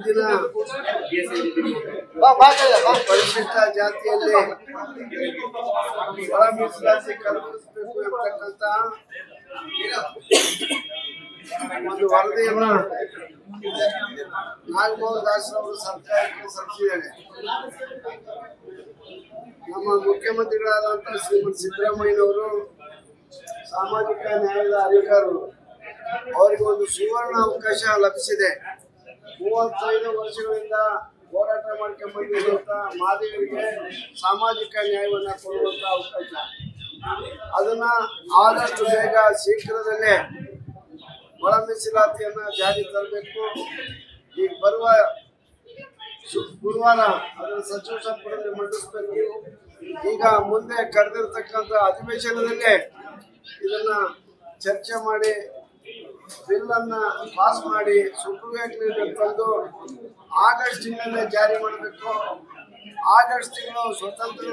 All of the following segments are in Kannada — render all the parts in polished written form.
ದಿನ ಪರಿಶಿಷ್ಟ ಜಾತಿಯಲ್ಲಿ ಒಳ ಮೀಸಲಾತಿ ಕಲ್ಪಿಸಬೇಕು ಎಂಬತಕ್ಕಂತ ಒಂದು ವರದಿಯನ್ನ ನಾಗಮೋಹನ್ ದಾಸ್ ಅವರು ಸರ್ಕಾರಕ್ಕೆ ಸಲ್ಲಿಸಿದ್ದಾರೆ. ನಮ್ಮ ಮುಖ್ಯಮಂತ್ರಿಗಳಾದಂತಹ ಶ್ರೀಮಂತ ಸಿದ್ದರಾಮಯ್ಯನವರು ಸಾಮಾಜಿಕ ನ್ಯಾಯದ ಅಧಿಕಾರಿಗಳು, ಅವರಿಗೆ ಒಂದು ಸುವರ್ಣ ಅವಕಾಶ ಲಭಿಸಿದೆ. 35 ವರ್ಷಗಳಿಂದ ಹೋರಾಟ ಮಾಡ್ಕೊಂಡು ಬಂದಿರುವಂತ ಮಾದಿಗರಿಗೆ ಸಾಮಾಜಿಕ ನ್ಯಾಯವನ್ನ ಕೊಡುವಂತ ಅವಕಾಶ, ಅದನ್ನ ಆದಷ್ಟು ಬೇಗ ಶೀಘ್ರದಲ್ಲೇ ಒಳ ಮೀಸಲಾತಿಯನ್ನ ಜಾರಿ ತರಬೇಕು. ಈಗ ಬರುವ ಗುರುವಾರ ಅದನ್ನು ಸಚಿವ ಸಂಪುಟದಲ್ಲಿ ಮಂಡಿಸಬೇಕು. ಈಗ ಮುಂದೆ ಕರೆದಿರ್ತಕ್ಕಂಥ ಅಧಿವೇಶನದಲ್ಲೇ ಇದನ್ನ ಚರ್ಚೆ ಮಾಡಿ ಬಿಲ್ ಅನ್ನ ಪಾಸ್ ಮಾಡಿ ಸುಪ್ರೀಂ ತಂದು ಆಗಸ್ಟ್ ತಿಂಗಳಲ್ಲೇ ಜಾರಿ ಮಾಡಬೇಕು. ಆಗಸ್ಟ್ ತಿಂಗಳು ಸ್ವತಂತ್ರ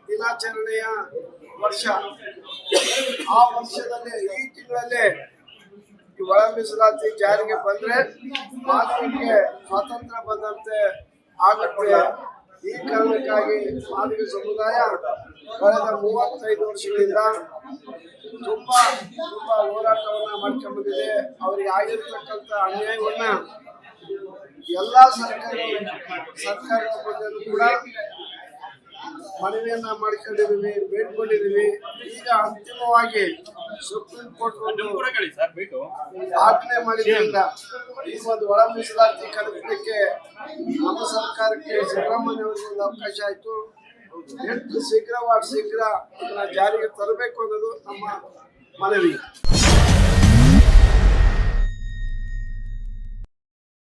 ದಿನಾಚರಣೆಯ ವರ್ಷ. ಆ ವರ್ಷದಲ್ಲಿ ಈ ತಿಂಗಳಲ್ಲೇ ಒಳ ಮೀಸಲಾತಿ ಜಾರಿಗೆ ಬಂದ್ರೆ ಮಾದಿಗರಿಗೆ ಸ್ವಾತಂತ್ರ್ಯ ಬಂದಂತೆ ಆಗುತ್ತೆ. ಈ ಕಾರಣಕ್ಕಾಗಿ ಮಾದಿಗ ಸಮುದಾಯ ಕಳೆದ 35 ವರ್ಷಗಳಿಂದ ತುಂಬಾ ಹೋರಾಟವನ್ನ ಮಾಡ್ಕೊಂಡು ಬಂದಿದೆ. ಅವರಿಗೆ ಆಗಿರ್ತಕ್ಕಂಥ ಅನ್ಯಾಯವನ್ನ ಎಲ್ಲಾ ಸರ್ಕಾರದ ಬಗ್ಗೆಯೂ ಕೂಡ ಮನವಿಯನ್ನ ಮಾಡ್ಕೊಂಡಿದ್ದೀವಿ, ಬೇಡ್ಕೊಂಡಿದ್ದೀವಿ. ಈಗ ಅಂತಿಮವಾಗಿ ಸುಪ್ರೀಂ ಕೋರ್ಟ್ ಆಜ್ಞೆ ಮಾಡಿದ್ರಿಂದ ಈ ಒಂದು ಒಳ ಮೀಸಲಾತಿ ಕಲ್ಪಿಸಲಿಕ್ಕೆ ನಮ್ಮ ಸರ್ಕಾರಕ್ಕೆ ಸಿದ್ದರಾಮಯ್ಯ ಅವರಿಗೆ ಒಂದು ಅವಕಾಶ ಆಯಿತು. ಎಷ್ಟು ಶೀಘ್ರ ಅದನ್ನ ಜಾರಿಗೆ ತರಬೇಕು ಅನ್ನೋದು ನಮ್ಮ ಮನವಿ.